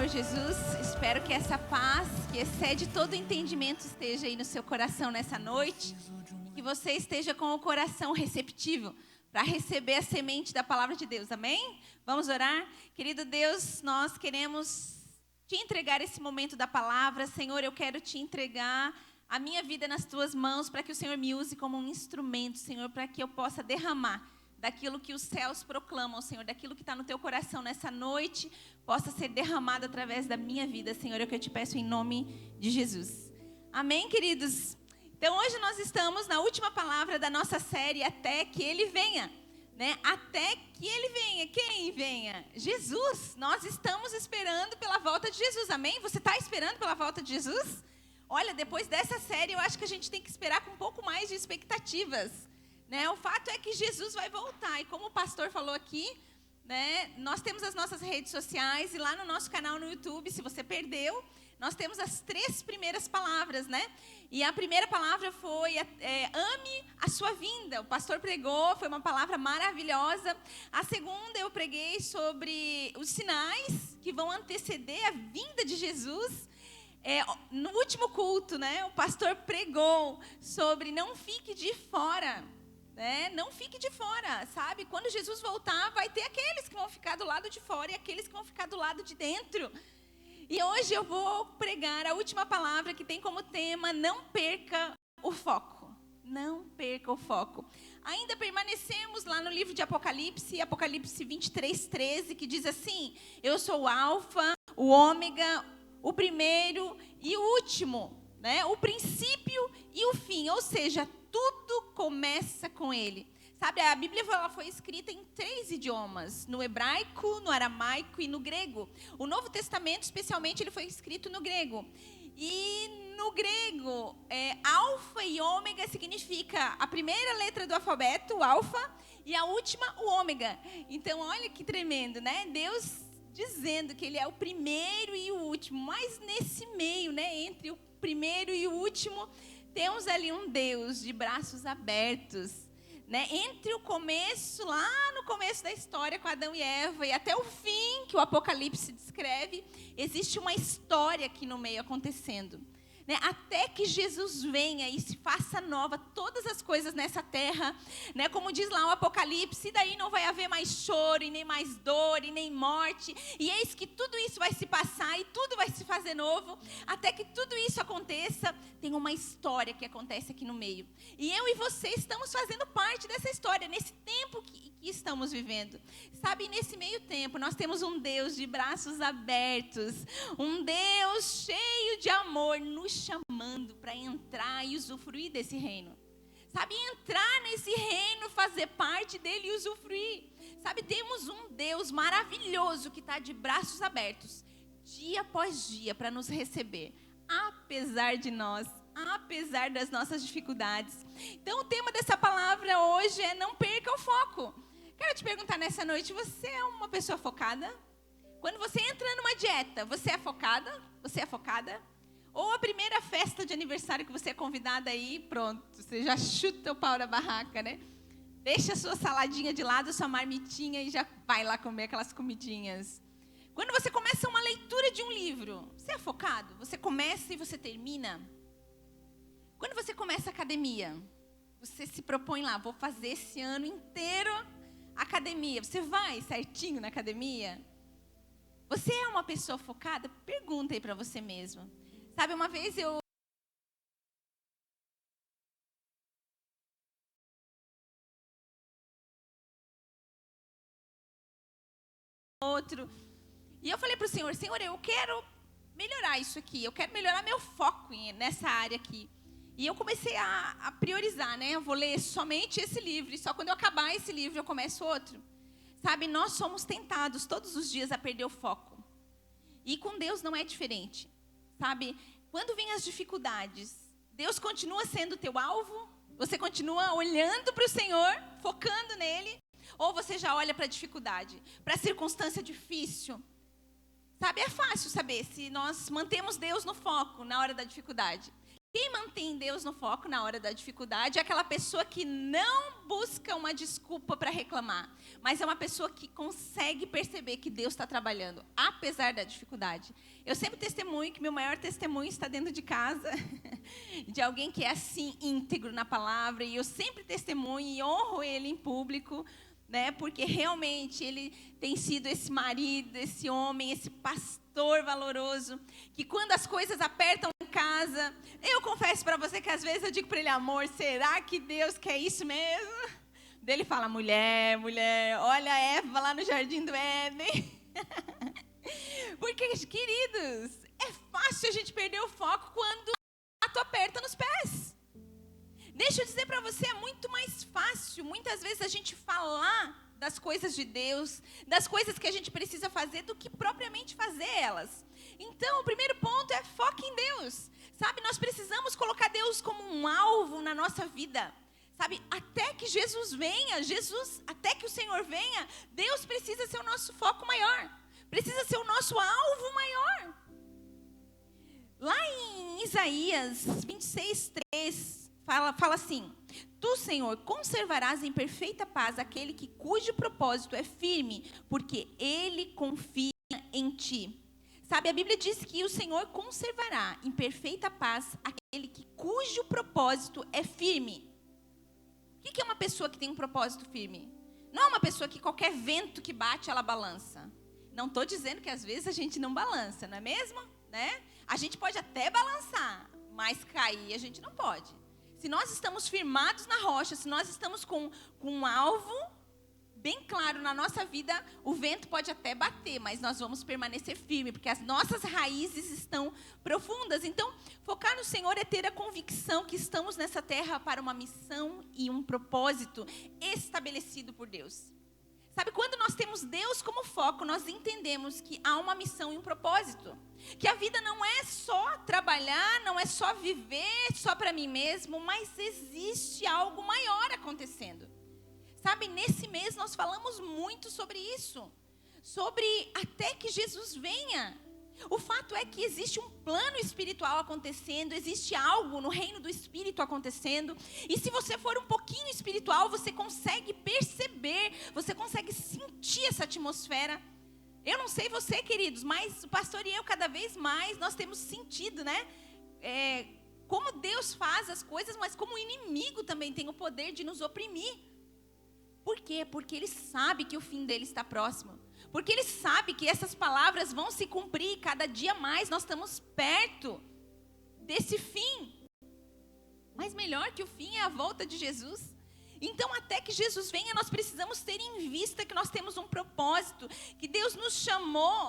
Senhor Jesus, espero que essa paz que excede todo entendimento esteja aí no seu coração nessa noite, e que você esteja com o coração receptivo para receber a semente da palavra de Deus, amém? Vamos orar? Querido Deus, nós queremos te entregar esse momento da palavra. Senhor, eu quero te entregar a minha vida nas tuas mãos, para que o Senhor me use como um instrumento, Senhor, para que eu possa derramar daquilo que os céus proclamam, Senhor, daquilo que está no teu coração nessa noite, possa ser derramado através da minha vida, Senhor, é o que eu te peço em nome de Jesus. Amém, queridos? Então, hoje nós estamos na última palavra da nossa série, Até que Ele Venha, né? Até que Ele venha. Quem venha? Jesus. Nós estamos esperando pela volta de Jesus, amém? Você está esperando pela volta de Jesus? Olha, depois dessa série, eu acho que a gente tem que esperar com um pouco mais de expectativas, né? O fato é que Jesus vai voltar, e como o pastor falou aqui, né, nós temos as nossas redes sociais, e lá no nosso canal no YouTube, se você perdeu, nós temos as 3 primeiras palavras, né? E a primeira palavra foi ame a sua vinda. O pastor pregou, foi uma palavra maravilhosa. A segunda eu preguei sobre os sinais que vão anteceder a vinda de Jesus. No último culto, né, o pastor pregou sobre não fique de fora. Não fique de fora, sabe? Quando Jesus voltar, vai ter aqueles que vão ficar do lado de fora e aqueles que vão ficar do lado de dentro. E hoje eu vou pregar a última palavra que tem como tema: não perca o foco. Não perca o foco. Ainda permanecemos lá no livro de Apocalipse, Apocalipse 23:13, que diz assim: eu sou o Alfa, o Ômega, o primeiro e o último, né? O princípio e o fim, ou seja, tudo começa com Ele. Sabe, a Bíblia ela foi escrita em 3 idiomas, no hebraico, no aramaico e no grego. O Novo Testamento, especialmente, ele foi escrito no grego. E no grego, alfa e ômega significa a primeira letra do alfabeto, o alfa, e a última, o ômega. Então, olha que tremendo, né? Deus dizendo que Ele é o primeiro e o último, mas nesse meio, né, entre o primeiro e o último, temos ali um Deus de braços abertos, né? Entre o começo, lá no começo da história com Adão e Eva, e até o fim que o Apocalipse descreve, existe uma história aqui no meio acontecendo, né? Até que Jesus venha e se faça nova todas as coisas nessa terra, né? Como diz lá o Apocalipse, daí não vai haver mais choro, e nem mais dor, e nem morte, e eis que tudo isso vai se passar, e tudo vai se fazer novo. Até que tudo isso aconteça, tem uma história que acontece aqui no meio, e eu e você estamos fazendo parte dessa história, nesse tempo que estamos vivendo, sabe? Nesse meio tempo, nós temos um Deus de braços abertos, um Deus cheio de amor, nos chamando para entrar e usufruir desse reino, sabe? Entrar nesse reino, fazer parte dele e usufruir, sabe? Temos um Deus maravilhoso que está de braços abertos, dia após dia, para nos receber, apesar de nós, apesar das nossas dificuldades. Então, o tema dessa palavra hoje é: não perca o foco. Quero te perguntar nessa noite, você é uma pessoa focada? Quando você entra numa dieta, você é focada? Você é focada? Ou a primeira festa de aniversário que você é convidada aí, pronto, você já chuta o pau da barraca, né? Deixa a sua saladinha de lado, a sua marmitinha e já vai lá comer aquelas comidinhas. Quando você começa uma leitura de um livro, você é focado? Você começa e você termina? Quando você começa a academia, você se propõe lá, vou fazer esse ano inteiro academia. Você vai certinho na academia? Você é uma pessoa focada? Pergunta aí para você mesmo. Sabe, uma vez eu e eu falei para o Senhor: Senhor, eu quero melhorar isso aqui, eu quero melhorar meu foco nessa área aqui. E eu comecei a priorizar, né? Eu vou ler somente esse livro, e só quando eu acabar esse livro eu começo outro. Sabe, nós somos tentados todos os dias a perder o foco. E com Deus não é diferente. Sabe, quando vêm as dificuldades, Deus continua sendo o teu alvo? Você continua olhando para o Senhor, focando nele? Ou você já olha para a dificuldade, para a circunstância difícil? Sabe, é fácil saber se nós mantemos Deus no foco na hora da dificuldade. Quem mantém Deus no foco na hora da dificuldade é aquela pessoa que não busca uma desculpa para reclamar, mas é uma pessoa que consegue perceber que Deus está trabalhando, apesar da dificuldade. Eu sempre testemunho que meu maior testemunho está dentro de casa, de alguém que é assim, íntegro na palavra, e eu sempre testemunho e honro ele em público, né? Porque realmente ele tem sido esse marido, esse homem, esse pastor valoroso, que quando as coisas apertam em casa, eu confesso para você que às vezes eu digo para ele: amor, será que Deus quer isso mesmo? Daí ele fala: mulher, olha a Eva lá no jardim do Éden. Porque, queridos, é fácil a gente perder o foco quando o gato aperta nos pés. Deixa eu dizer para você, é muito mais fácil, muitas vezes, a gente falar das coisas de Deus, das coisas que a gente precisa fazer, do que propriamente fazer elas. Então, o primeiro ponto é foco em Deus. Sabe, nós precisamos colocar Deus como um alvo na nossa vida. Sabe, até que Jesus venha, até que o Senhor venha, Deus precisa ser o nosso foco maior. Precisa ser o nosso alvo maior. Lá em Isaías 26:3, fala assim: tu, Senhor, conservarás em perfeita paz aquele cujo propósito é firme, porque ele confia em ti. Sabe, a Bíblia diz que o Senhor conservará em perfeita paz aquele cujo propósito é firme. O que é uma pessoa que tem um propósito firme? Não é uma pessoa que qualquer vento que bate, ela balança. Não estou dizendo que às vezes a gente não balança, não é mesmo? Né? A gente pode até balançar, mas cair a gente não pode. Se nós estamos firmados na rocha, se nós estamos com um alvo bem claro na nossa vida, o vento pode até bater, mas nós vamos permanecer firmes, porque as nossas raízes estão profundas. Então, focar no Senhor é ter a convicção que estamos nessa terra para uma missão e um propósito estabelecido por Deus. Sabe, quando nós temos Deus como foco, nós entendemos que há uma missão e um propósito. Que a vida não é só trabalhar, não é só viver só para mim mesmo, mas existe algo maior acontecendo. Sabe, nesse mês nós falamos muito sobre isso. Sobre até que Jesus venha. O fato é que existe um plano espiritual acontecendo, existe algo no reino do Espírito acontecendo. E se você for um pouquinho espiritual, você consegue perceber, você consegue sentir essa atmosfera. Eu não sei você, queridos, mas o pastor e eu, cada vez mais, nós temos sentido, né? Como Deus faz as coisas, mas como o inimigo também tem o poder de nos oprimir. Por quê? Porque ele sabe que o fim dele está próximo. Porque ele sabe que essas palavras vão se cumprir. Cada dia mais nós estamos perto desse fim. Mas melhor que o fim é a volta de Jesus. Então, até que Jesus venha, nós precisamos ter em vista que nós temos um propósito. Que Deus nos chamou.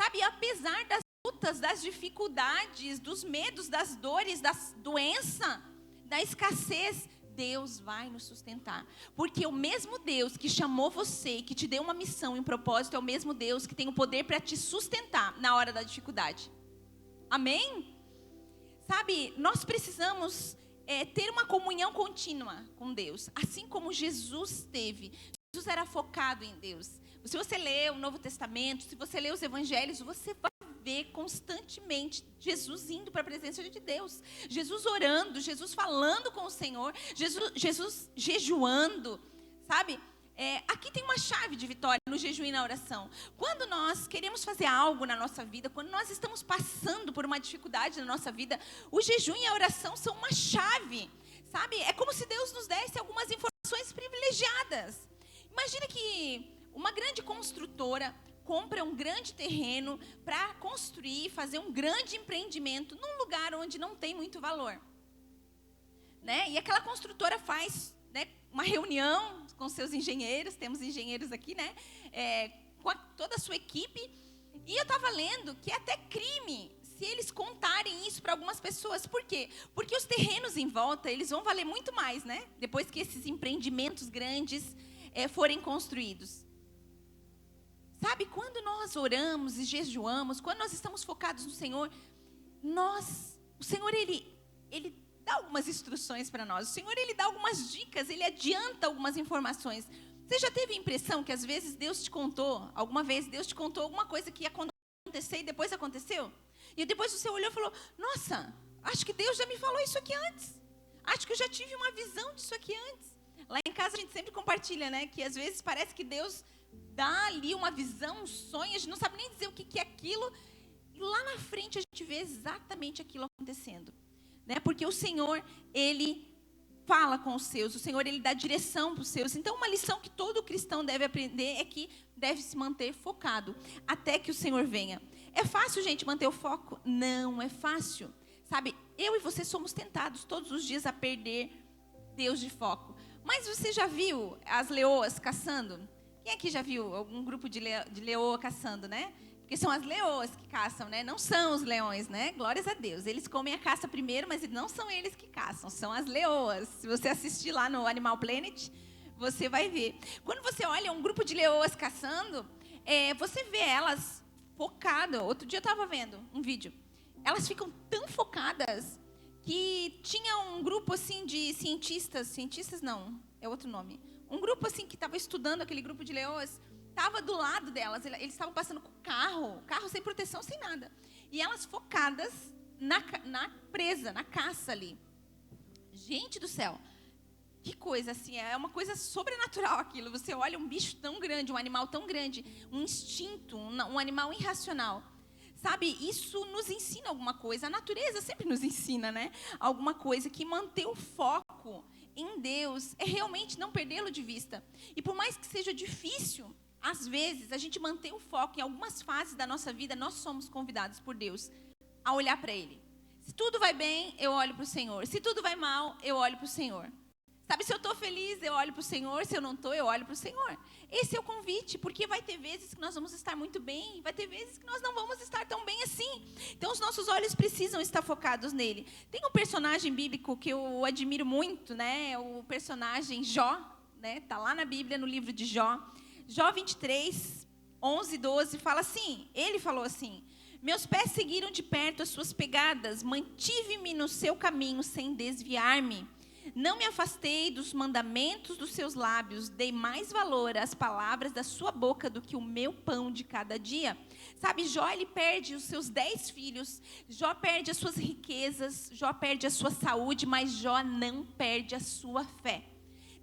Sabe, apesar das lutas, das dificuldades, dos medos, das dores, da doença, da escassez, Deus vai nos sustentar. Porque o mesmo Deus que chamou você, que te deu uma missão e um propósito, é o mesmo Deus que tem o poder para te sustentar na hora da dificuldade. Amém? Sabe, nós precisamos ter uma comunhão contínua com Deus. Assim como Jesus teve. Jesus era focado em Deus. Se você lê o Novo Testamento, se você lê os Evangelhos, você vai ver constantemente Jesus indo para a presença de Deus, Jesus orando, Jesus falando com o Senhor, Jesus jejuando, sabe? Aqui tem uma chave de vitória no jejum e na oração. Quando nós queremos fazer algo na nossa vida, quando nós estamos passando por uma dificuldade na nossa vida, o jejum e a oração são uma chave, sabe? É como se Deus nos desse algumas informações privilegiadas. Imagina que uma grande construtora compra um grande terreno para construir, fazer um grande empreendimento num lugar onde não tem muito valor, né? E aquela construtora faz, né, uma reunião com seus engenheiros, temos engenheiros aqui, né? Com toda a sua equipe. E eu estava lendo que é até crime se eles contarem isso para algumas pessoas. Por quê? Porque os terrenos em volta, eles vão valer muito mais, né? Depois que esses empreendimentos grandes forem construídos. Sabe, quando nós oramos e jejuamos, quando nós estamos focados no Senhor, o Senhor, Ele dá algumas instruções para nós. O Senhor, Ele dá algumas dicas, Ele adianta algumas informações. Você já teve a impressão que às vezes alguma vez Deus te contou alguma coisa que ia acontecer e depois aconteceu? E depois você olhou e falou: nossa, Acho que Deus já me falou isso aqui antes. Acho que eu já tive uma visão disso aqui antes. Lá em casa a gente sempre compartilha, né? Que às vezes parece que Deus dá ali uma visão, um sonho, a gente não sabe nem dizer o que é aquilo. E lá na frente a gente vê exatamente aquilo acontecendo. Né? Porque o Senhor, Ele fala com os seus. O Senhor, Ele dá direção para os seus. Então uma lição que todo cristão deve aprender é que deve se manter focado até que o Senhor venha. É fácil, gente, manter o foco? Não é fácil. Sabe, eu e você somos tentados todos os dias a perder Deus de foco. Mas você já viu as leoas caçando? Quem aqui já viu algum grupo de leoa caçando, né? Porque são as leoas que caçam, né? Não são os leões, né? Glórias a Deus. Eles comem a caça primeiro, mas não são eles que caçam, são as leoas. Se você assistir lá no Animal Planet, você vai ver. Quando você olha um grupo de leoas caçando, você vê elas focadas. Outro dia eu estava vendo um vídeo. Elas ficam tão focadas que tinha um grupo assim de cientistas não, é outro nome. Um grupo assim que estava estudando aquele grupo de leoas, estava do lado delas, eles estavam passando com carro sem proteção, sem nada. E elas focadas na presa, na caça ali. Gente do céu, que coisa assim, é uma coisa sobrenatural aquilo. Você olha um bicho tão grande, um animal tão grande, um instinto, um animal irracional. Sabe, isso nos ensina alguma coisa. A natureza sempre nos ensina, né? Alguma coisa que manter o foco em Deus é realmente não perdê-lo de vista. E por mais que seja difícil, às vezes, a gente manter o foco em algumas fases da nossa vida, nós somos convidados por Deus a olhar para Ele. Se tudo vai bem, eu olho para o Senhor. Se tudo vai mal, eu olho para o Senhor. Sabe, se eu estou feliz, eu olho para o Senhor. Se eu não estou, eu olho para o Senhor. Esse é o convite, porque vai ter vezes que nós vamos estar muito bem, vai ter vezes que nós não vamos estar tão bem assim. Então, os nossos olhos precisam estar focados nele. Tem um personagem bíblico que eu admiro muito, né? O personagem Jó, né? Está lá na Bíblia, no livro de Jó. Jó 23, 11 e 12, fala assim, ele falou assim: meus pés seguiram de perto as suas pegadas, mantive-me no seu caminho sem desviar-me. Não me afastei dos mandamentos dos seus lábios, dei mais valor às palavras da sua boca do que o meu pão de cada dia. Sabe, Jó, ele perde os seus 10 filhos, Jó perde as suas riquezas, Jó perde a sua saúde, mas Jó não perde a sua fé.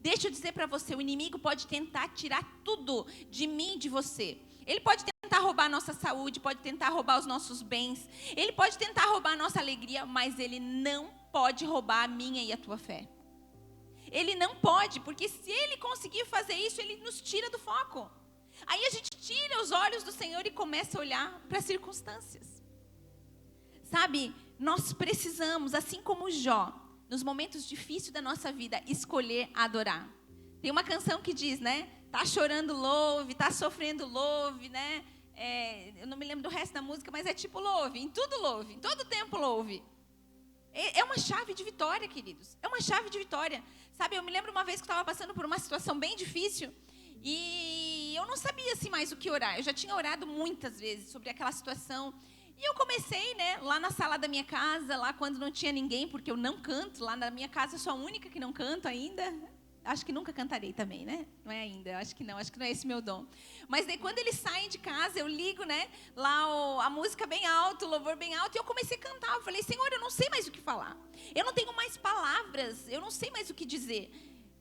Deixa eu dizer para você, o inimigo pode tentar tirar tudo de mim e de você. Ele pode tentar roubar a nossa saúde, pode tentar roubar os nossos bens, ele pode tentar roubar a nossa alegria, mas ele não pode roubar a minha e a tua fé. Ele não pode, porque se ele conseguir fazer isso, ele nos tira do foco. Aí a gente tira os olhos do Senhor e começa a olhar para as circunstâncias. Sabe, nós precisamos, assim como Jó, nos momentos difíceis da nossa vida, escolher adorar. Tem uma canção que diz, né? Tá chorando, louve, tá sofrendo, louve, né? Eu não me lembro do resto da música, mas é tipo louve, em tudo louve, em todo tempo louve. É uma chave de vitória, queridos. É uma chave de vitória. Sabe, eu me lembro uma vez que eu estava passando por uma situação bem difícil e eu não sabia assim mais o que orar. Eu já tinha orado muitas vezes sobre aquela situação. E eu comecei, né, lá na sala da minha casa, lá quando não tinha ninguém, porque eu não canto. Lá na minha casa eu sou a única que não canto ainda. Acho que nunca cantarei também, né? Não é ainda, acho que não é esse meu dom. Mas daí quando eles saem de casa, eu ligo, né, lá a música bem alto, o louvor bem alto, e eu comecei a cantar. Eu falei, Senhor, eu não sei mais o que falar. Eu não tenho mais palavras, eu não sei mais o que dizer.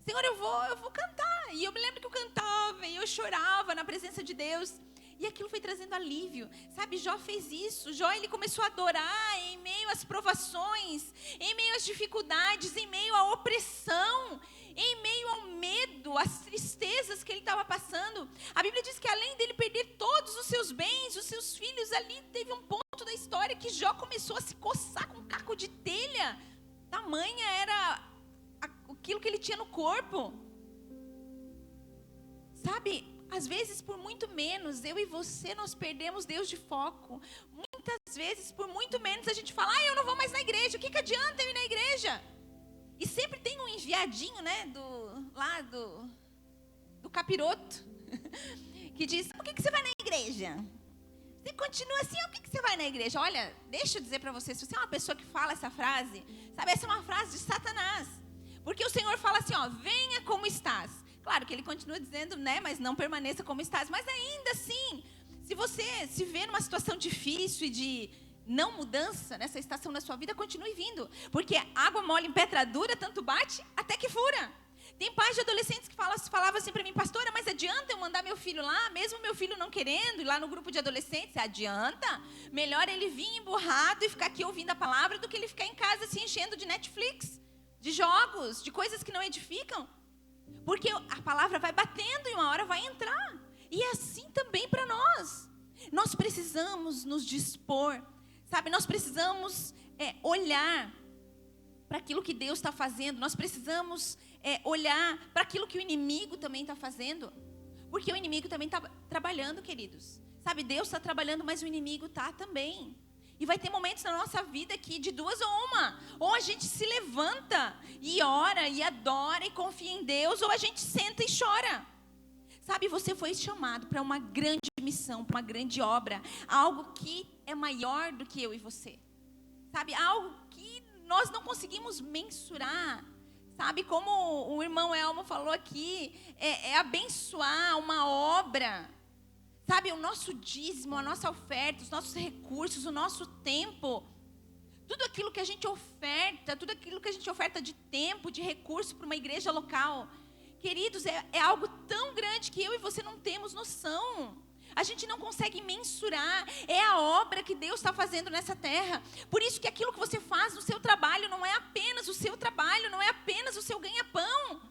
Senhor, eu vou cantar. E eu me lembro que eu cantava e eu chorava na presença de Deus. E aquilo foi trazendo alívio. Sabe, Jó fez isso. Jó, ele começou a adorar em meio às provações, em meio às dificuldades, em meio à opressão, em meio ao medo, às tristezas que ele estava passando. A Bíblia diz que além dele perder todos os seus bens, os seus filhos, ali teve um ponto da história que Jó começou a se coçar com um caco de telha. Tamanha era aquilo que ele tinha no corpo. Sabe, às vezes por muito menos, eu e você, nós perdemos Deus de foco. Muitas vezes, por muito menos, a gente fala, eu não vou mais na igreja, o que adianta eu ir na igreja? E sempre tem um enviadinho, né, do capiroto, que diz, por que você vai na igreja? Você continua assim, por que você vai na igreja? Olha, deixa eu dizer para você, se você é uma pessoa que fala essa frase, sabe, essa é uma frase de Satanás. Porque o Senhor fala assim, venha como estás. Claro que ele continua dizendo, né, mas não permaneça como estás. Mas ainda assim, se você se vê numa situação difícil e não mudança nessa estação da sua vida, continue vindo. Porque água mole em pedra dura, tanto bate até que fura. Tem pais de adolescentes que falavam assim para mim, pastora, mas adianta eu mandar meu filho lá, mesmo meu filho não querendo, ir lá no grupo de adolescentes? Adianta? Melhor ele vir emburrado e ficar aqui ouvindo a palavra do que ele ficar em casa se enchendo de Netflix, de jogos, de coisas que não edificam. Porque a palavra vai batendo e uma hora vai entrar. E é assim também para nós. Nós precisamos nos dispor, sabe? Nós precisamos olhar para aquilo que Deus está fazendo. Nós precisamos olhar para aquilo que o inimigo também está fazendo. Porque o inimigo também está trabalhando, queridos. Sabe, Deus está trabalhando, mas o inimigo está também. E vai ter momentos na nossa vida que de duas ou uma. Ou a gente se levanta e ora e adora e confia em Deus, ou a gente senta e chora. Sabe, você foi chamado para uma grande missão, para uma grande obra. Algo que é maior do que eu e você. Sabe, algo que nós não conseguimos mensurar. Sabe, como o irmão Elmo falou aqui, é abençoar uma obra. Sabe, o nosso dízimo, a nossa oferta, os nossos recursos, o nosso tempo, tudo aquilo que a gente oferta, tudo aquilo que a gente oferta de tempo, de recurso para uma igreja local, queridos, é algo tão grande que eu e você não temos noção. A gente não consegue mensurar, é a obra que Deus está fazendo nessa terra. Por isso que aquilo que você faz no seu trabalho não é apenas o seu trabalho, não é apenas o seu ganha-pão.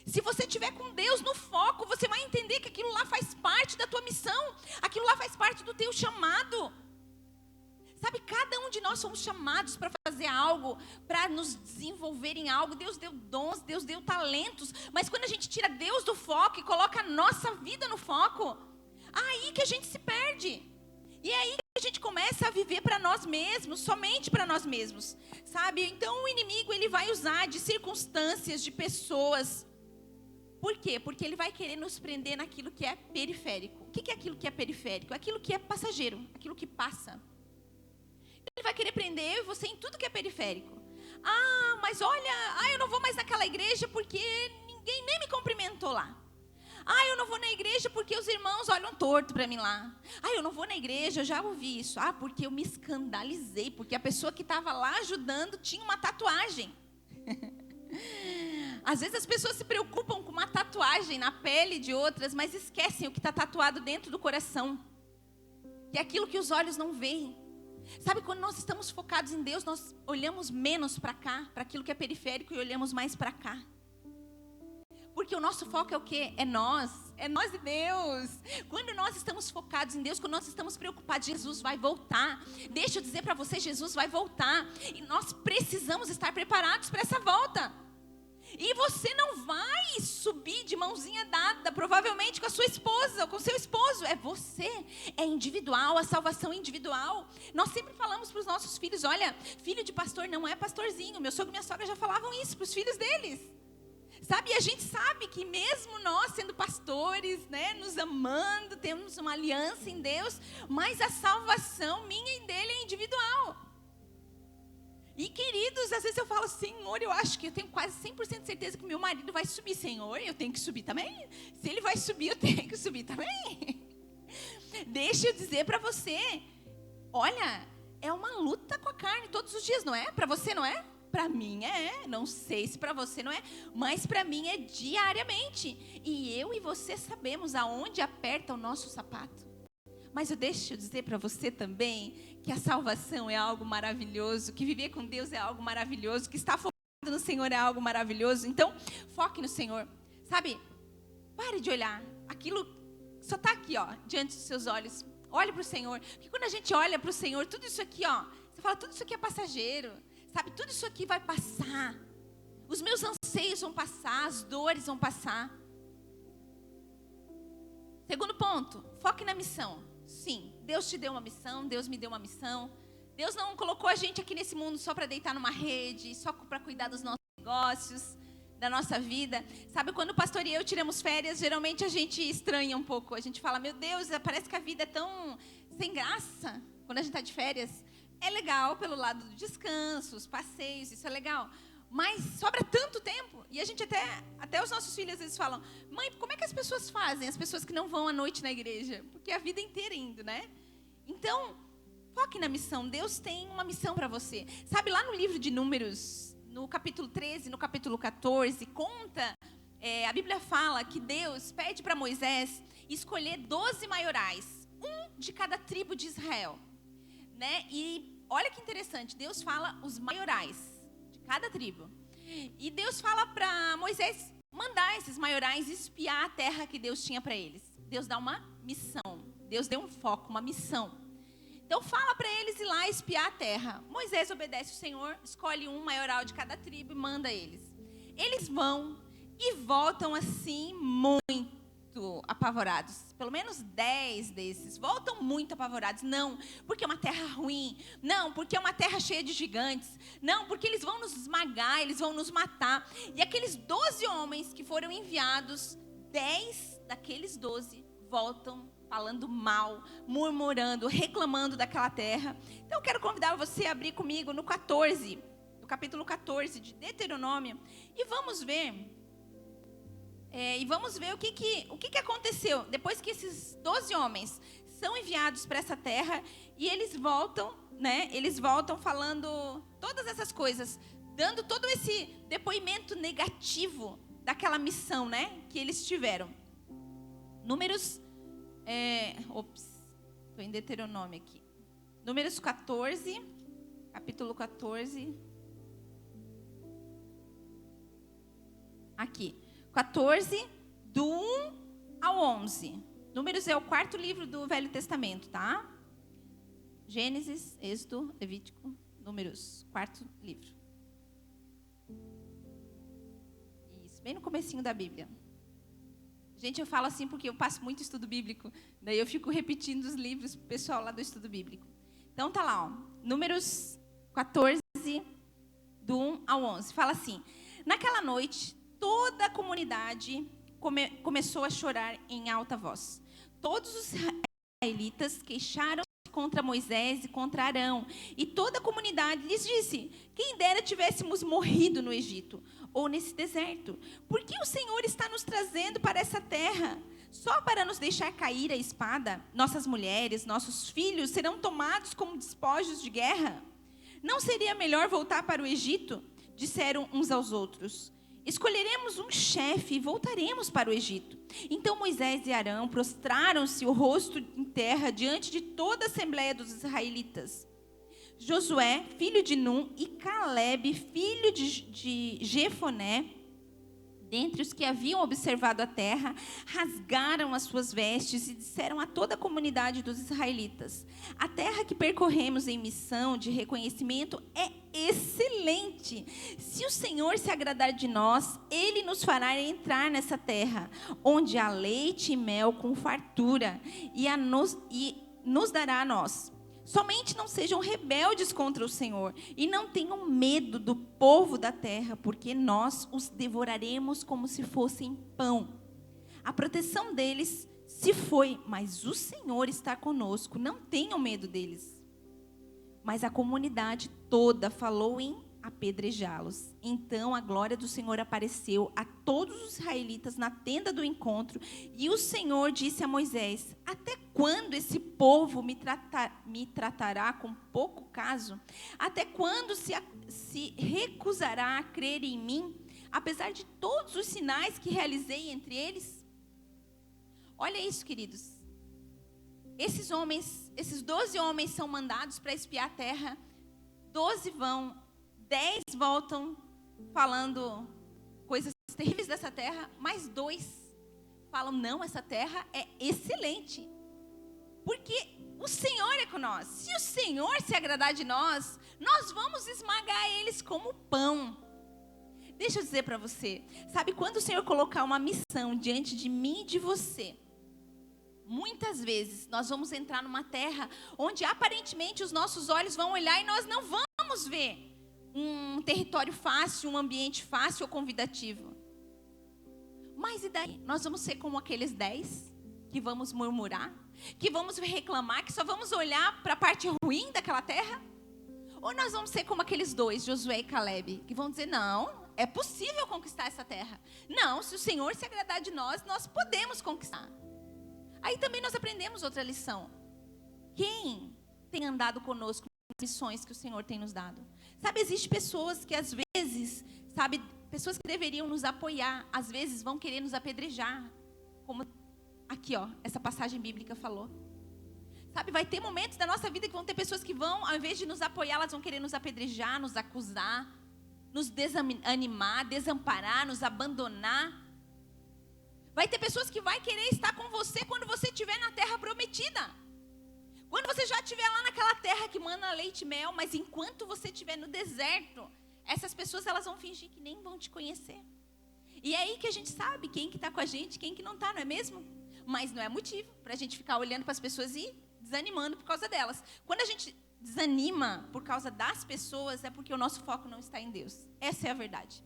Se você estiver com Deus no foco, você vai entender que aquilo lá faz parte da tua missão, aquilo lá faz parte do teu chamado. Sabe, cada um de nós somos chamados para fazer algo, para nos desenvolver em algo. Deus deu dons, Deus deu talentos, mas quando a gente tira Deus do foco e coloca a nossa vida no foco, aí que a gente se perde. E é aí que a gente começa a viver para nós mesmos, somente para nós mesmos, sabe? Então o inimigo, ele vai usar de circunstâncias, de pessoas. Por quê? Porque ele vai querer nos prender naquilo que é periférico. O que é aquilo que é periférico? Aquilo que é passageiro, aquilo que passa. Ele vai querer prender você em tudo que é periférico. Ah, mas olha, eu não vou mais naquela igreja porque ninguém nem me cumprimentou lá. Ah, eu não vou na igreja porque os irmãos olham torto para mim lá. Ah, eu não vou na igreja, eu já ouvi isso. Ah, porque eu me escandalizei, porque a pessoa que estava lá ajudando tinha uma tatuagem. Às vezes as pessoas se preocupam com uma tatuagem na pele de outras, mas esquecem o que está tatuado dentro do coração. Que é aquilo que os olhos não veem. Sabe, quando nós estamos focados em Deus, nós olhamos menos para cá, para aquilo que é periférico, e olhamos mais para cá. Porque o nosso foco é o quê? É nós e Deus. Quando nós estamos focados em Deus, quando nós estamos preocupados, Jesus vai voltar. Deixa eu dizer para você, Jesus vai voltar. E nós precisamos estar preparados para essa volta. E você não vai subir de mãozinha dada, provavelmente com a sua esposa ou com o seu esposo. É você, é individual, a salvação é individual. Nós sempre falamos para os nossos filhos, olha, filho de pastor não é pastorzinho. Meu sogro e minha sogra já falavam isso para os filhos deles. Sabe, e a gente sabe que mesmo nós sendo pastores, né, nos amando, temos uma aliança em Deus, mas a salvação minha e dele é individual. E queridos, às vezes eu falo, Senhor, eu acho que eu tenho quase 100% de certeza que meu marido vai subir. Senhor, eu tenho que subir também? Se ele vai subir, eu tenho que subir também. Deixa eu dizer para você, olha, é uma luta com a carne todos os dias, não é? Para você não é? Para mim é, não sei se para você não é, mas para mim é diariamente. E eu e você sabemos aonde aperta o nosso sapato. Mas eu deixo eu dizer para você também que a salvação é algo maravilhoso, que viver com Deus é algo maravilhoso, que estar focado no Senhor é algo maravilhoso. Então, foque no Senhor. Sabe, pare de olhar. Aquilo só está aqui, ó, diante dos seus olhos. Olhe para o Senhor. Porque quando a gente olha para o Senhor, tudo isso aqui, ó, você fala, tudo isso aqui é passageiro. Sabe, tudo isso aqui vai passar. Os meus anseios vão passar, as dores vão passar. Segundo ponto, foque na missão. Sim, Deus te deu uma missão, Deus me deu uma missão. Deus não colocou a gente aqui nesse mundo só para deitar numa rede, só para cuidar dos nossos negócios, da nossa vida. Sabe, quando o pastor e eu tiramos férias, geralmente a gente estranha um pouco. A gente fala, meu Deus, parece que a vida é tão sem graça quando a gente está de férias. É legal pelo lado do descanso, os passeios, isso é legal. Mas sobra tanto tempo. E a gente até os nossos filhos às vezes falam, mãe, como é que as pessoas fazem? As pessoas que não vão à noite na igreja. Porque é a vida inteira indo, né? Então, foque na missão. Deus tem uma missão para você. Sabe, lá no livro de Números, no capítulo 13, no capítulo 14, a Bíblia fala que Deus pede para Moisés escolher 12 maiorais, um de cada tribo de Israel, né? E olha que interessante, Deus fala os maiorais de cada tribo. E Deus fala para Moisés mandar esses maiorais espiar a terra que Deus tinha para eles. Deus dá uma missão, Deus deu um foco, uma missão. Então fala para eles ir lá espiar a terra. Moisés obedece o Senhor, escolhe um maioral de cada tribo e manda eles. Eles vão e voltam assim muito apavorados. Pelo menos 10 desses voltam muito apavorados. Não, porque é uma terra ruim. Não, porque é uma terra cheia de gigantes. Não, porque eles vão nos esmagar, eles vão nos matar. E aqueles 12 homens que foram enviados, 10 daqueles 12 voltam falando mal, murmurando, reclamando daquela terra. Então eu quero convidar você a abrir comigo no capítulo 14 de Deuteronômio, e vamos ver o que aconteceu depois que esses 12 homens são enviados para essa terra e eles voltam, né? Eles voltam falando todas essas coisas, dando todo esse depoimento negativo daquela missão, né? Que eles tiveram. Estou em Deuteronômio aqui. Números 14, capítulo 14. Aqui. 14, do 1 ao 11. Números é o 4º livro do Velho Testamento, tá? Gênesis, Êxodo, Levítico, Números, 4º livro. Isso, bem no comecinho da Bíblia. Gente, eu falo assim porque eu passo muito estudo bíblico. Daí eu fico repetindo os livros pro pessoal lá do estudo bíblico. Então tá lá, ó. Números 14, do 1 ao 11. Fala assim: naquela noite, toda a comunidade começou a chorar em alta voz. Todos os israelitas queixaram-se contra Moisés e contra Arão. E toda a comunidade lhes disse: quem dera tivéssemos morrido no Egito ou nesse deserto. Por que o Senhor está nos trazendo para essa terra? Só para nos deixar cair a espada? Nossas mulheres, nossos filhos serão tomados como despojos de guerra? Não seria melhor voltar para o Egito? Disseram uns aos outros. Escolheremos um chefe e voltaremos para o Egito. Então Moisés e Arão prostraram-se o rosto em terra diante de toda a assembleia dos israelitas. Josué, filho de Num, e Calebe, filho de Jefoné, dentre os que haviam observado a terra, rasgaram as suas vestes e disseram a toda a comunidade dos israelitas: a terra que percorremos em missão de reconhecimento é excelente. Se o Senhor se agradar de nós, Ele nos fará entrar nessa terra, onde há leite e mel com fartura, e nos dará a nós. Somente não sejam rebeldes contra o Senhor e não tenham medo do povo da terra, porque nós os devoraremos como se fossem pão. A proteção deles se foi, mas o Senhor está conosco. Não tenham medo deles. Mas a comunidade toda falou em apedrejá-los. Então a glória do Senhor apareceu a todos os israelitas na tenda do encontro, e o Senhor disse a Moisés: até quando esse povo me tratará com pouco caso? Até quando se recusará a crer em mim, apesar de todos os sinais que realizei entre eles? Olha isso, queridos. Esses 12 homens são mandados para espiar a terra. 12 vão, 10 voltam falando coisas terríveis dessa terra, mas 2 falam: não, essa terra é excelente, porque o Senhor é com nós. Se o Senhor se agradar de nós, nós vamos esmagar eles como pão. Deixa eu dizer para você, sabe, quando o Senhor colocar uma missão diante de mim e de você, muitas vezes nós vamos entrar numa terra onde aparentemente os nossos olhos vão olhar e nós não vamos ver um território fácil, um ambiente fácil ou convidativo. Mas e daí? Nós vamos ser como aqueles 10 que vamos murmurar, que vamos reclamar, que só vamos olhar para a parte ruim daquela terra? Ou nós vamos ser como aqueles 2, Josué e Calebe, que vão dizer: não, é possível conquistar essa terra. Não, se o Senhor se agradar de nós, nós podemos conquistar. Aí também nós aprendemos outra lição. Quem tem andado conosco nas missões que o Senhor tem nos dado. Sabe, existem pessoas que às vezes, sabe, pessoas que deveriam nos apoiar, às vezes vão querer nos apedrejar, como aqui, ó, essa passagem bíblica falou. Sabe, vai ter momentos da nossa vida que vão ter pessoas que vão, ao invés de nos apoiar, elas vão querer nos apedrejar, nos acusar, nos desanimar, desamparar, nos abandonar. Vai ter pessoas que vão querer estar com você quando você estiver na terra prometida. Quando você já estiver lá naquela terra que mana leite e mel, mas enquanto você estiver no deserto, essas pessoas elas vão fingir que nem vão te conhecer. E é aí que a gente sabe quem que está com a gente, quem que não está, não é mesmo? Mas não é motivo para a gente ficar olhando para as pessoas e desanimando por causa delas. Quando a gente desanima por causa das pessoas, é porque o nosso foco não está em Deus. Essa é a verdade.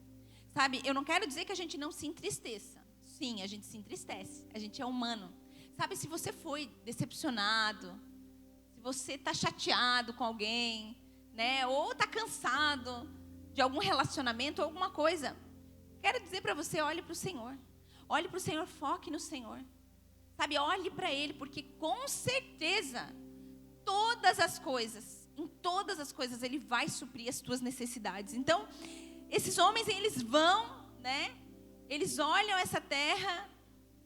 Sabe, eu não quero dizer que a gente não se entristeça. Sim, a gente se entristece. A gente é humano. Sabe, se você foi decepcionado, se você está chateado com alguém, né, ou está cansado de algum relacionamento ou alguma coisa, quero dizer para você, olhe para o Senhor. Olhe para o Senhor, foque no Senhor. Sabe, olhe para Ele, porque com certeza, em todas as coisas, Ele vai suprir as tuas necessidades. Então, esses homens, eles vão, né? Eles olham essa terra,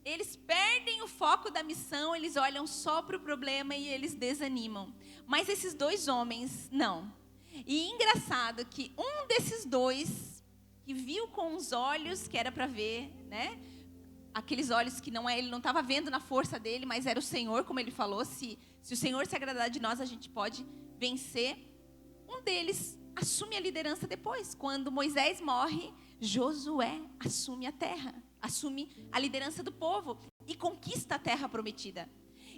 eles perdem o foco da missão, eles olham só para o problema e eles desanimam. Mas esses dois homens, não. E engraçado que um desses dois, que viu com os olhos que era para ver, né? Aqueles olhos que não é, ele não estava vendo na força dele, mas era o Senhor, como ele falou, se o Senhor se agradar de nós, a gente pode vencer. Um deles assume a liderança depois. Quando Moisés morre, Josué assume a terra, assume a liderança do povo e conquista a terra prometida.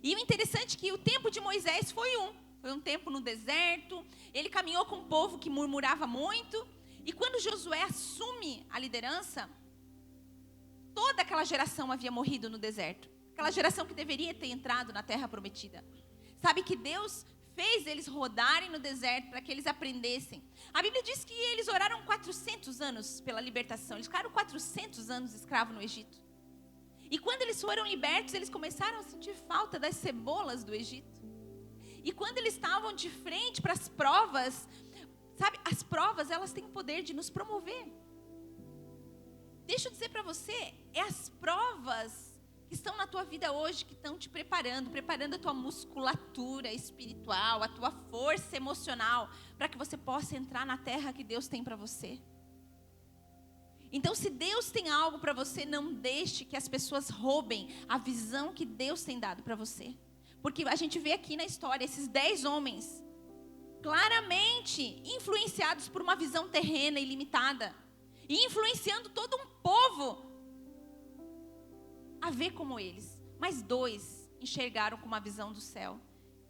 E o interessante é que o tempo de Moisés foi um tempo no deserto, ele caminhou com um povo que murmurava muito, e quando Josué assume a liderança, toda aquela geração havia morrido no deserto. Aquela geração que deveria ter entrado na terra prometida. Sabe que Deus fez eles rodarem no deserto para que eles aprendessem. A Bíblia diz que eles oraram 400 anos pela libertação. Eles ficaram 400 anos escravos no Egito. E quando eles foram libertos, eles começaram a sentir falta das cebolas do Egito. E quando eles estavam de frente para as provas, sabe, as provas elas têm o poder de nos promover. Deixa eu dizer para você, é as provas que estão na tua vida hoje que estão te preparando a tua musculatura espiritual, a tua força emocional, para que você possa entrar na terra que Deus tem para você. Então, se Deus tem algo para você, não deixe que as pessoas roubem a visão que Deus tem dado para você. Porque a gente vê aqui na história, esses 10 homens, claramente influenciados por uma visão terrena e limitada. E influenciando todo um povo a ver como eles. Mas 2 enxergaram com uma visão do céu.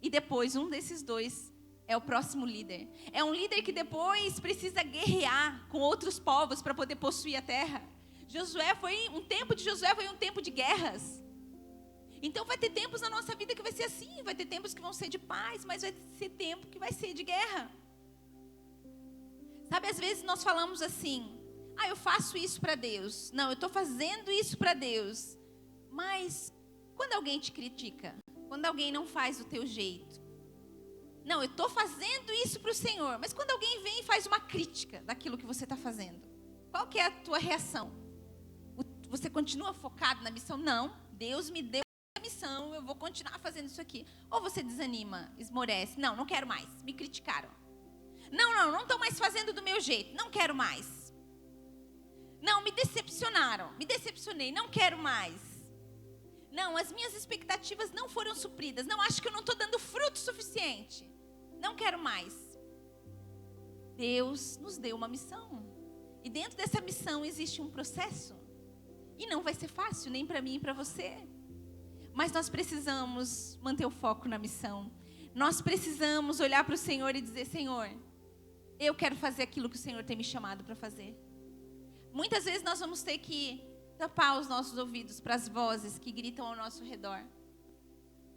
E depois, um desses 2 é o próximo líder. É um líder que depois precisa guerrear com outros povos para poder possuir a terra. O tempo de Josué foi um tempo de guerras. Então vai ter tempos na nossa vida que vai ser assim. Vai ter tempos que vão ser de paz, mas vai ser tempo que vai ser de guerra. Sabe, às vezes nós falamos assim: eu faço isso para Deus. Não, eu estou fazendo isso para Deus. Mas quando alguém te critica, quando alguém não faz do teu jeito, não, eu estou fazendo isso para o Senhor. Mas quando alguém vem e faz uma crítica daquilo que você está fazendo, qual que é a tua reação? Você continua focado na missão? Não, Deus me deu a missão, eu vou continuar fazendo isso aqui. Ou você desanima, esmorece, não quero mais, me criticaram. Não estou mais fazendo do meu jeito, não quero mais. Não, me decepcionei, não quero mais. Não, as minhas expectativas não foram supridas. Não, acho que eu não estou dando fruto suficiente. Não quero mais. Deus nos deu uma missão. E dentro dessa missão existe um processo. E não vai ser fácil, nem para mim e para você. Mas nós precisamos manter o foco na missão. Nós precisamos olhar para o Senhor e dizer: Senhor, eu quero fazer aquilo que o Senhor tem me chamado para fazer. Muitas vezes nós vamos ter que tapar os nossos ouvidos para as vozes que gritam ao nosso redor.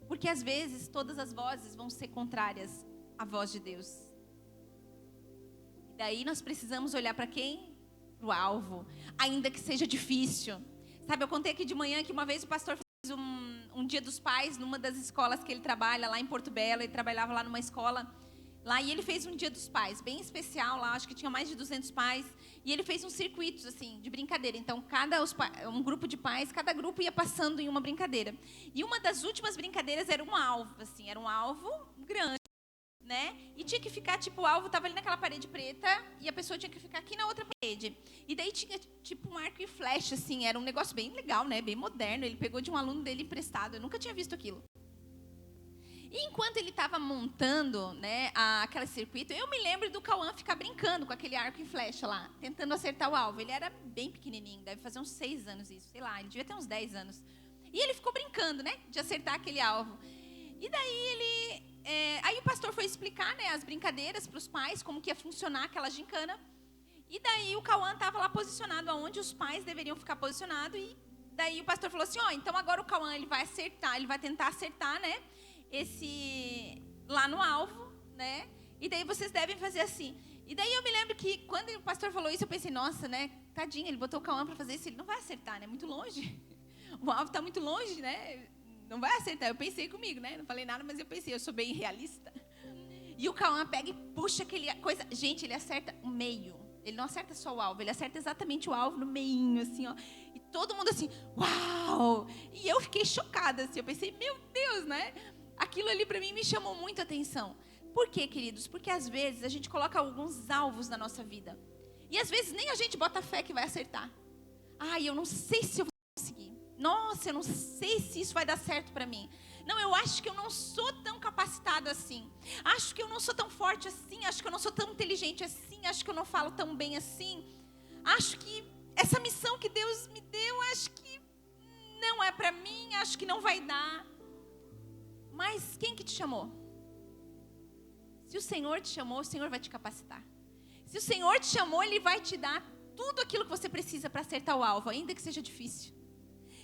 Porque às vezes todas as vozes vão ser contrárias à voz de Deus. E daí nós precisamos olhar para quem? Para o alvo. Ainda que seja difícil. Sabe, eu contei aqui de manhã que uma vez o pastor um dia dos pais numa das escolas que ele trabalha, lá em Porto Belo. Ele trabalhava lá numa escola lá, e ele fez um dia dos pais, bem especial lá, acho que tinha mais de 200 pais, e ele fez uns circuitos, assim, de brincadeira. Então, um grupo de pais, cada grupo ia passando em uma brincadeira. E uma das últimas brincadeiras era um alvo, assim, era um alvo grande, né? E tinha que ficar, tipo, o alvo estava ali naquela parede preta, e a pessoa tinha que ficar aqui na outra parede. E daí tinha, tipo, um arco e flecha, assim, era um negócio bem legal, né? Bem moderno. Ele pegou de um aluno dele emprestado, eu nunca tinha visto aquilo. E enquanto ele estava montando, né, aquele circuito, eu me lembro do Cauã ficar brincando com aquele arco e flecha lá, tentando acertar o alvo. Ele era bem pequenininho, deve fazer uns 6 anos isso, sei lá, ele devia ter uns 10 anos. E ele ficou brincando, né, de acertar aquele alvo. E daí aí o pastor foi explicar, né, as brincadeiras para os pais, como que ia funcionar aquela gincana. E daí o Cauã estava lá posicionado aonde os pais deveriam ficar posicionados. E daí o pastor falou assim, então agora o Cauã ele vai tentar acertar, né, lá no alvo, né? E daí vocês devem fazer assim. E daí eu me lembro que quando o pastor falou isso, eu pensei, nossa, né? Tadinho, ele botou o Cauã para fazer isso, ele não vai acertar, né? Muito longe. O alvo está muito longe, né? Não vai acertar. Eu pensei comigo, né? Não falei nada, mas eu pensei, eu sou bem realista. E o Cauã pega e puxa aquele coisa. Gente, ele acerta o meio. Ele não acerta só o alvo, ele acerta exatamente o alvo no meinho, assim, ó. E todo mundo assim, uau! E eu fiquei chocada, assim. Eu pensei, meu Deus, né? Aquilo ali para mim me chamou muito a atenção. Por quê, queridos? Porque às vezes a gente coloca alguns alvos na nossa vida. E às vezes nem a gente bota fé que vai acertar. Eu não sei se eu vou conseguir. Nossa, eu não sei se isso vai dar certo para mim. Não, eu acho que eu não sou tão capacitado assim. Acho que eu não sou tão forte assim. Acho que eu não sou tão inteligente assim. Acho que eu não falo tão bem assim. Acho que essa missão que Deus me deu, acho que não é para mim. Acho que não vai dar. Mas quem que te chamou? Se o Senhor te chamou, o Senhor vai te capacitar. Se o Senhor te chamou, Ele vai te dar tudo aquilo que você precisa para acertar o alvo, ainda que seja difícil.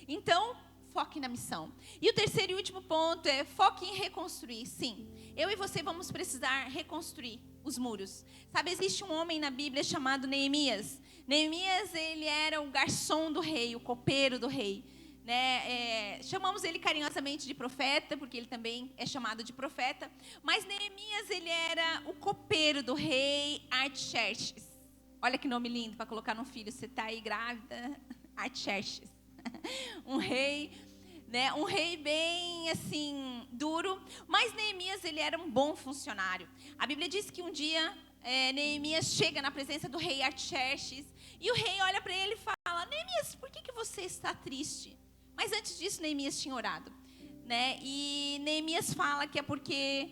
Então, foque na missão. E o terceiro e último ponto é foque em reconstruir. Sim, eu e você vamos precisar reconstruir os muros. Sabe, existe um homem na Bíblia chamado Neemias. Neemias, ele era o garçom do rei, o copeiro do rei. Né? Chamamos ele carinhosamente de profeta, porque ele também é chamado de profeta. Mas Neemias, ele era o copeiro do rei Artaxerxes. Olha que nome lindo para colocar num filho. Você está aí grávida? Artaxerxes. Um rei, né? Um rei bem assim duro. Mas Neemias, ele era um bom funcionário. A Bíblia diz que um dia Neemias chega na presença do rei Artaxerxes. E o rei olha para ele e fala: Neemias, por que você está triste? Mas antes disso, Neemias tinha orado, né? E Neemias fala que é porque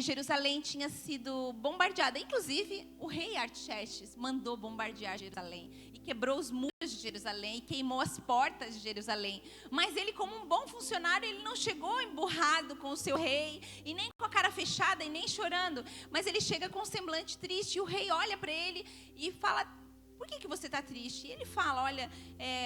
Jerusalém tinha sido bombardeada. Inclusive, o rei Artaxerxes mandou bombardear Jerusalém e quebrou os muros de Jerusalém e queimou as portas de Jerusalém. Mas ele, como um bom funcionário, ele não chegou emburrado com o seu rei e nem com a cara fechada e nem chorando. Mas ele chega com um semblante triste e o rei olha para ele e fala: por que você está triste? E ele fala: olha,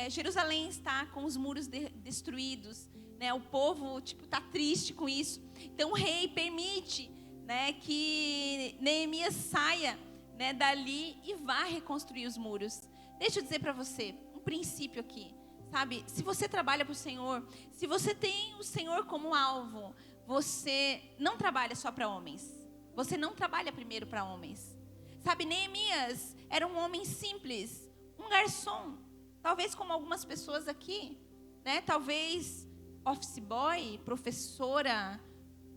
Jerusalém está com os muros destruídos, né? O povo está triste com isso. Então o rei permite, né, que Neemias saia, né, dali e vá reconstruir os muros. Deixa eu dizer para você um princípio aqui, sabe? Se você trabalha para o Senhor, se você tem o Senhor como alvo, você não trabalha só para homens. Você não trabalha primeiro para homens. Sabe, Neemias era um homem simples, um garçom, talvez como algumas pessoas aqui, né? Talvez office boy, professora,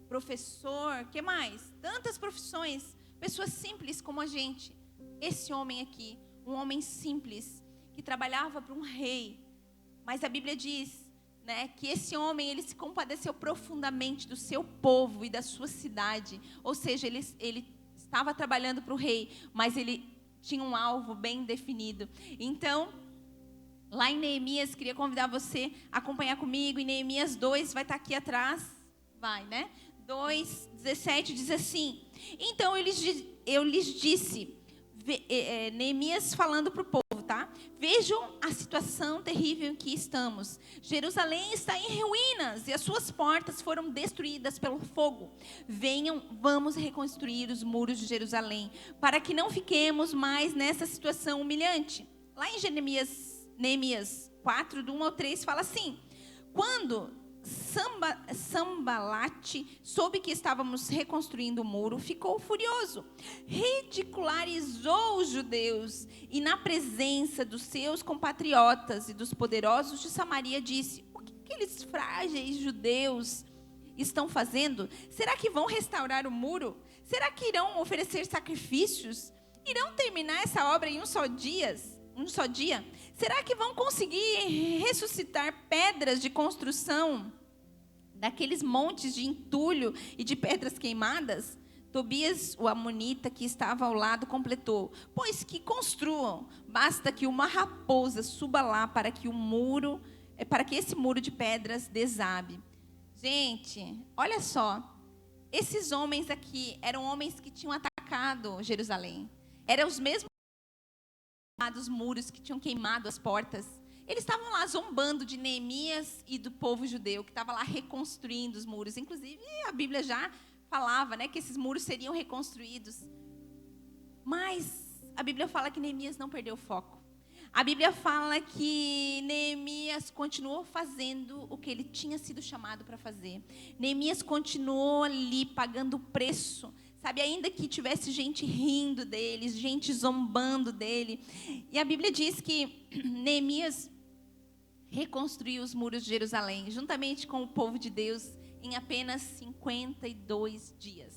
professor, que mais? Tantas profissões, pessoas simples como a gente. Esse homem aqui, um homem simples, que trabalhava para um rei, mas a Bíblia diz, né, que esse homem, ele se compadeceu profundamente do seu povo e da sua cidade, ou seja, ele estava trabalhando para o rei, mas ele tinha um alvo bem definido. Então, lá em Neemias, queria convidar você a acompanhar comigo. Em Neemias 2, vai estar aqui atrás. Vai, né? 2:17 diz assim: então eu lhes disse, Neemias falando para o povo, tá? Vejam a situação terrível em que estamos. Jerusalém está em ruínas e as suas portas foram destruídas pelo fogo. Venham, vamos reconstruir os muros de Jerusalém, para que não fiquemos mais nessa situação humilhante. Lá em Neemias 4, do 1 ao 3, fala assim: Quando Sambalate soube que estávamos reconstruindo o muro, ficou furioso, ridicularizou os judeus e, na presença dos seus compatriotas e dos poderosos de Samaria, disse: o que aqueles frágeis judeus estão fazendo? Será que vão restaurar o muro? Será que irão oferecer sacrifícios? Irão terminar essa obra em um só dia? Será que vão conseguir ressuscitar pedras de construção daqueles montes de entulho e de pedras queimadas? Tobias, o amonita, que estava ao lado, completou: pois que construam, basta que uma raposa suba lá para que esse muro de pedras desabe. Gente, olha só, esses homens aqui eram homens que tinham atacado Jerusalém. Eram os mesmos dos muros que tinham queimado as portas. Eles estavam lá zombando de Neemias e do povo judeu, que estava lá reconstruindo os muros. Inclusive, a Bíblia já falava, né, que esses muros seriam reconstruídos. Mas a Bíblia fala que Neemias não perdeu o foco. A Bíblia fala que Neemias continuou fazendo o que ele tinha sido chamado para fazer. Neemias continuou ali pagando o preço. Sabe, ainda que tivesse gente rindo dele, gente zombando dele. E a Bíblia diz que Neemias reconstruiu os muros de Jerusalém, juntamente com o povo de Deus, em apenas 52 dias.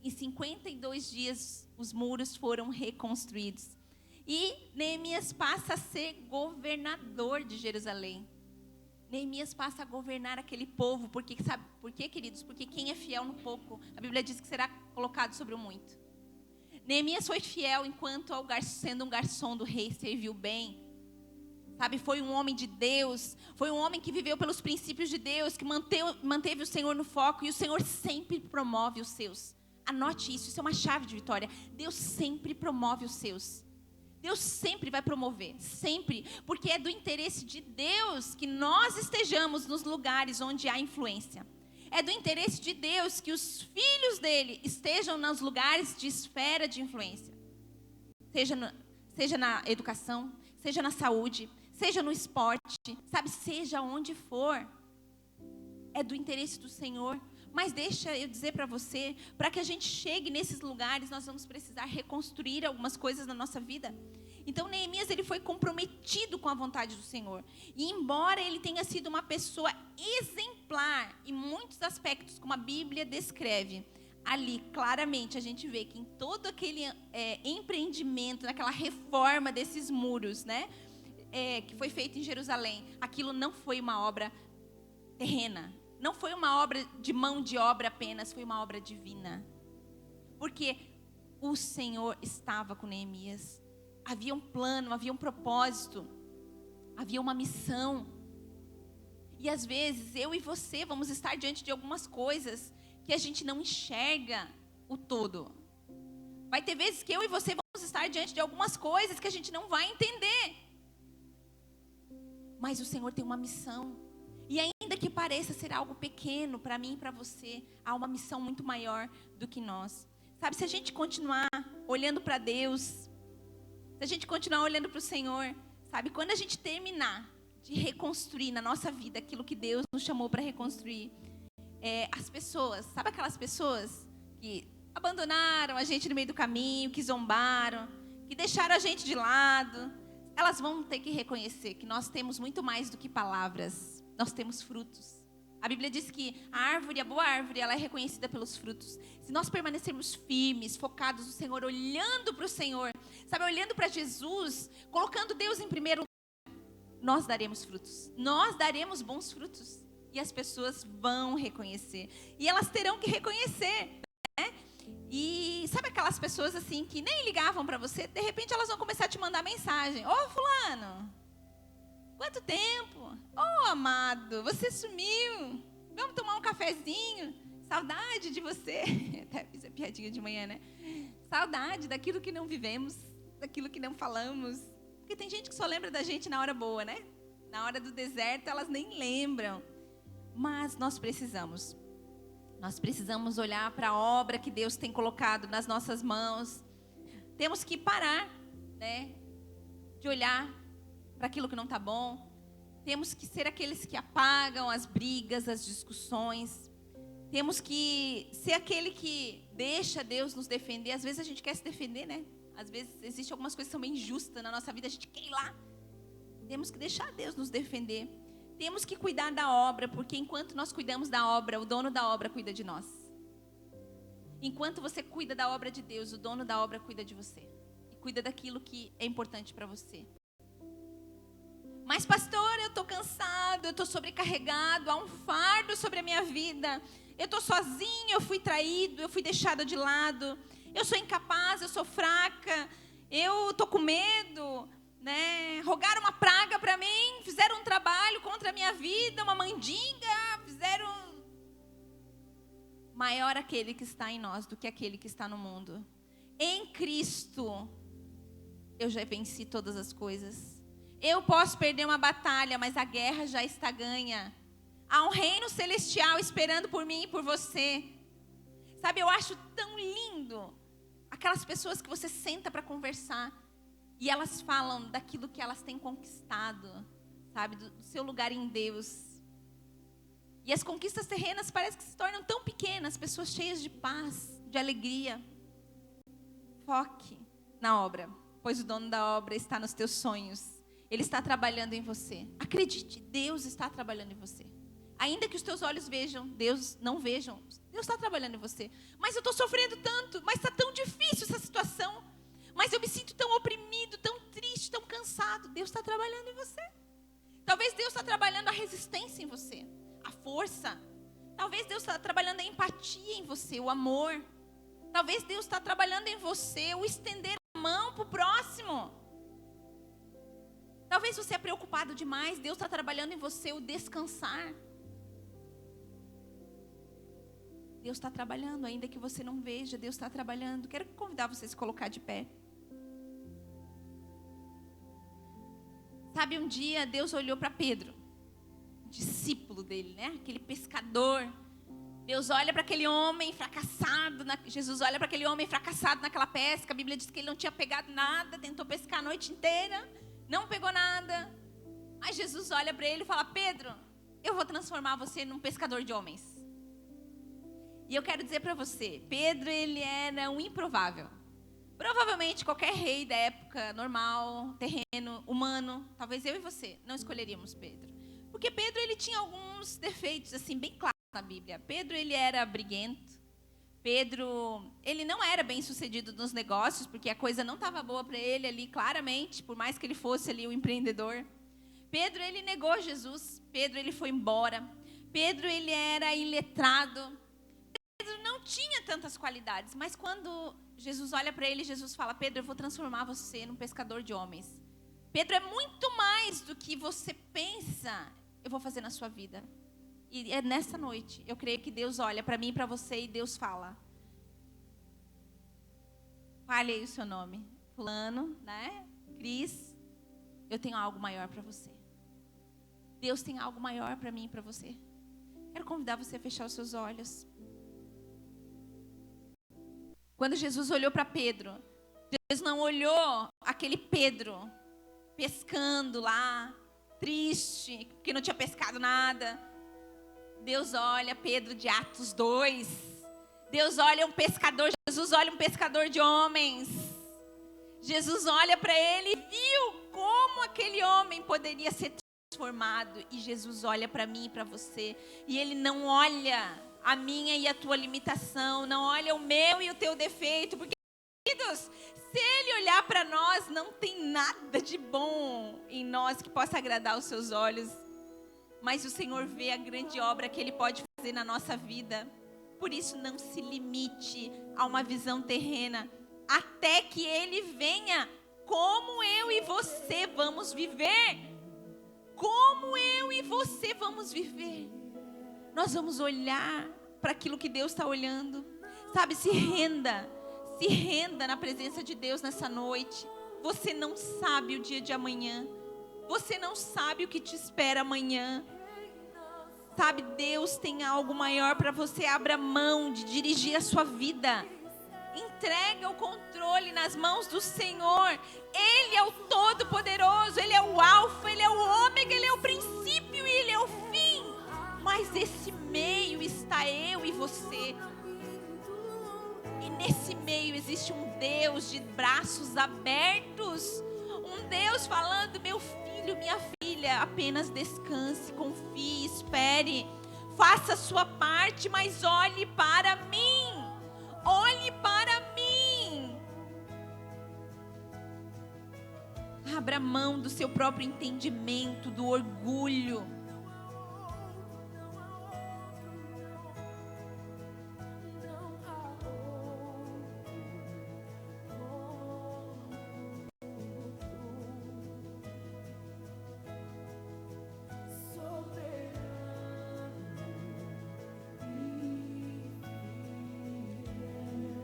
Em 52 dias, os muros foram reconstruídos. E Neemias passa a ser governador de Jerusalém. Neemias passa a governar aquele povo, porque sabe por quê, queridos? Porque quem é fiel no pouco, a Bíblia diz que será colocado sobre o muito. Neemias foi fiel enquanto sendo um garçom do rei, serviu bem. Sabe, foi um homem de Deus, foi um homem que viveu pelos princípios de Deus, que manteve o Senhor no foco, e o Senhor sempre promove os seus. Anote isso, isso é uma chave de vitória. Deus sempre promove os seus. Deus sempre vai promover, sempre, porque é do interesse de Deus que nós estejamos nos lugares onde há influência. É do interesse de Deus que os filhos dele estejam nos lugares de esfera de influência. Seja na educação, seja na saúde, seja no esporte, sabe, seja onde for. É do interesse do Senhor. Mas deixa eu dizer para você, para que a gente chegue nesses lugares, nós vamos precisar reconstruir algumas coisas na nossa vida. Então, Neemias, ele foi comprometido com a vontade do Senhor. E embora ele tenha sido uma pessoa exemplar em muitos aspectos, como a Bíblia descreve, ali, claramente, a gente vê que em todo aquele empreendimento, naquela reforma desses muros, né, que foi feito em Jerusalém, aquilo não foi uma obra terrena. Não foi uma obra de mão de obra apenas, foi uma obra divina. Porque o Senhor estava com Neemias. Havia um plano, havia um propósito, havia uma missão. E às vezes eu e você vamos estar diante de algumas coisas que a gente não enxerga o todo. Vai ter vezes que eu e você vamos estar diante de algumas coisas que a gente não vai entender. Mas o Senhor tem uma missão. E ainda que pareça ser algo pequeno para mim e para você, há uma missão muito maior do que nós. Sabe, se a gente continuar olhando para Deus, se a gente continuar olhando para o Senhor, sabe, quando a gente terminar de reconstruir na nossa vida aquilo que Deus nos chamou para reconstruir, as pessoas, sabe aquelas pessoas que abandonaram a gente no meio do caminho, que zombaram, que deixaram a gente de lado, elas vão ter que reconhecer que nós temos muito mais do que palavras. Nós temos frutos. A Bíblia diz que a boa árvore, ela é reconhecida pelos frutos. Se nós permanecermos firmes, focados no Senhor, olhando para o Senhor, sabe, olhando para Jesus, colocando Deus em primeiro lugar, nós daremos frutos. Nós daremos bons frutos. E as pessoas vão reconhecer. E elas terão que reconhecer, né? E sabe aquelas pessoas assim que nem ligavam para você, de repente elas vão começar a te mandar mensagem. Ô, fulano, quanto tempo? Oh, amado, você sumiu. Vamos tomar um cafezinho. Saudade de você. Até fiz a piadinha de manhã, né? Saudade daquilo que não vivemos, daquilo que não falamos. Porque tem gente que só lembra da gente na hora boa, né? Na hora do deserto, elas nem lembram. Mas nós precisamos olhar para a obra que Deus tem colocado nas nossas mãos. Temos que parar, né, de olhar para aquilo que não está bom. Temos que ser aqueles que apagam as brigas, as discussões. Temos que ser aquele que deixa Deus nos defender. Às vezes a gente quer se defender, né? Às vezes existem algumas coisas que são bem injustas na nossa vida, a gente quer ir lá. Temos que deixar Deus nos defender. Temos que cuidar da obra, porque enquanto nós cuidamos da obra, o dono da obra cuida de nós. Enquanto você cuida da obra de Deus, o dono da obra cuida de você. E cuida daquilo que é importante para você. Mas pastor, eu estou cansado, eu estou sobrecarregado, há um fardo sobre a minha vida. Eu estou sozinho, eu fui traído, eu fui deixada de lado. Eu sou incapaz, eu sou fraca, eu estou com medo, né? Rogaram uma praga para mim, fizeram um trabalho contra a minha vida, uma mandinga, fizeram... Maior aquele que está em nós do que aquele que está no mundo. Em Cristo, eu já venci todas as coisas. Eu posso perder uma batalha, mas a guerra já está ganha. Há um reino celestial esperando por mim e por você. Sabe, eu acho tão lindo aquelas pessoas que você senta para conversar e elas falam daquilo que elas têm conquistado, sabe, do seu lugar em Deus. E as conquistas terrenas parecem que se tornam tão pequenas, pessoas cheias de paz, de alegria. Foque na obra, pois o dono da obra está nos teus sonhos. Ele está trabalhando em você. Acredite, Deus está trabalhando em você. Ainda que os teus olhos vejam, Deus não vejam, Deus está trabalhando em você. Mas eu estou sofrendo tanto, mas está tão difícil essa situação. Mas eu me sinto tão oprimido, tão triste, tão cansado. Deus está trabalhando em você. Talvez Deus está trabalhando a resistência em você, a força. Talvez Deus está trabalhando a empatia em você, o amor. Talvez Deus está trabalhando em você o estender a mão para o próximo. Talvez você é preocupado demais, Deus está trabalhando em você o descansar. Deus está trabalhando, ainda que você não veja, Deus está trabalhando. Quero convidar você a se colocar de pé. Sabe, um dia Deus olhou para Pedro, discípulo dele, né? Aquele pescador. Deus olha para aquele homem fracassado, Jesus olha para aquele homem fracassado naquela pesca. A Bíblia diz que ele não tinha pegado nada, tentou pescar a noite inteira, não pegou nada. Aí Jesus olha para ele e fala: Pedro, eu vou transformar você num pescador de homens. E eu quero dizer para você, Pedro, ele era um improvável. Provavelmente qualquer rei da época normal, terreno, humano, talvez eu e você não escolheríamos Pedro. Porque Pedro, ele tinha alguns defeitos assim bem claros na Bíblia. Pedro, ele era briguento. Pedro, ele não era bem sucedido nos negócios, porque a coisa não estava boa para ele ali, claramente, por mais que ele fosse ali o empreendedor. Pedro, ele negou Jesus. Pedro, ele foi embora. Pedro, ele era iletrado. Pedro não tinha tantas qualidades, mas quando Jesus olha para ele, Jesus fala: Pedro, eu vou transformar você num pescador de homens. Pedro é muito mais do que você pensa, eu vou fazer na sua vida. E é nessa noite, eu creio que Deus olha para mim e para você e Deus fala: fale aí o seu nome, fulano, né? Cris, eu tenho algo maior para você. Deus tem algo maior para mim e para você. Quero convidar você a fechar os seus olhos. Quando Jesus olhou para Pedro, Deus não olhou aquele Pedro pescando lá, triste, porque não tinha pescado nada. Deus olha Pedro de Atos 2. Deus olha um pescador, Jesus olha um pescador de homens. Jesus olha para ele e viu como aquele homem poderia ser transformado. E Jesus olha para mim e para você. E ele não olha a minha e a tua limitação, não olha o meu e o teu defeito, porque, queridos, se ele olhar para nós, não tem nada de bom em nós que possa agradar os seus olhos, mas o Senhor vê a grande obra que ele pode fazer na nossa vida. Por isso, não se limite a uma visão terrena, até que ele venha. Como eu e você vamos viver? Como eu e você vamos viver? Nós vamos olhar para aquilo que Deus está olhando. Sabe, se renda na presença de Deus nessa noite. Você não sabe o dia de amanhã. Você não sabe o que te espera amanhã. Sabe, Deus tem algo maior para você. Abra mão de dirigir a sua vida. Entrega o controle nas mãos do Senhor. Ele é o Todo-Poderoso, Ele é o Alfa, Ele é o Ômega, Ele é o princípio e Ele é o fim. Mas nesse meio está eu e você. E nesse meio existe um Deus de braços abertos. Um Deus falando: meu filho, minha filha, apenas descanse, confie, espere. Faça a sua parte, mas olhe para mim. Olhe para mim. Abra mão do seu próprio entendimento, do orgulho.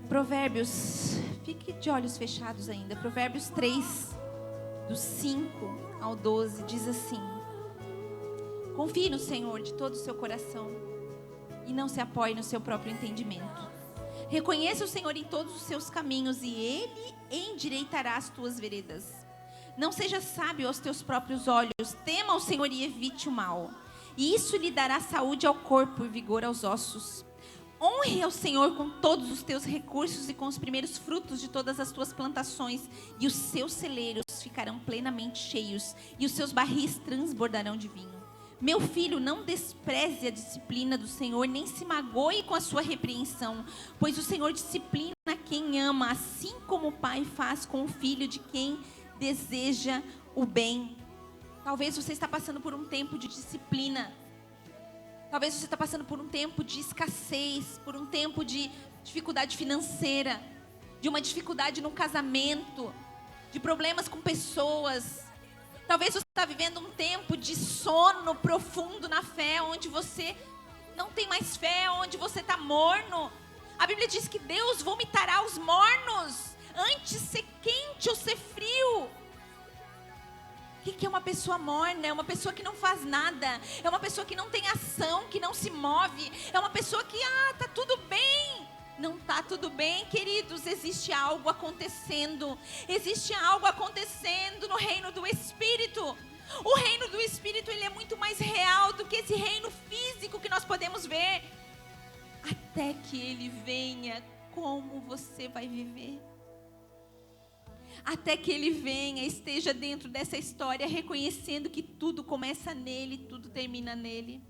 Provérbios, fique de olhos fechados ainda. Provérbios 3, do 5 ao 12, diz assim: confie no Senhor de todo o seu coração e não se apoie no seu próprio entendimento. Reconheça o Senhor em todos os seus caminhos e Ele endireitará as tuas veredas. Não seja sábio aos teus próprios olhos, tema o Senhor e evite o mal. E isso lhe dará saúde ao corpo e vigor aos ossos. Honre ao Senhor com todos os teus recursos e com os primeiros frutos de todas as tuas plantações, e os seus celeiros ficarão plenamente cheios, e os seus barris transbordarão de vinho. Meu filho, não despreze a disciplina do Senhor, nem se magoe com a sua repreensão, pois o Senhor disciplina quem ama, assim como o pai faz com o filho de quem deseja o bem. Talvez você está passando por um tempo de disciplina. Talvez você está passando por um tempo de escassez, por um tempo de dificuldade financeira, de uma dificuldade no casamento, de problemas com pessoas. Talvez você está vivendo um tempo de sono profundo na fé, onde você não tem mais fé, onde você está morno. A Bíblia diz que Deus vomitará os mornos, antes ser quente ou ser frio. O que é uma pessoa morna? É uma pessoa que não faz nada. É uma pessoa que não tem ação, que não se move. É uma pessoa que, tá tudo bem. Não está tudo bem, queridos. Existe algo acontecendo. Existe algo acontecendo no reino do Espírito. O reino do Espírito, ele é muito mais real do que esse reino físico que nós podemos ver. Até que ele venha, como você vai viver? Até que ele venha, esteja dentro dessa história, reconhecendo que tudo começa nele, tudo termina nele.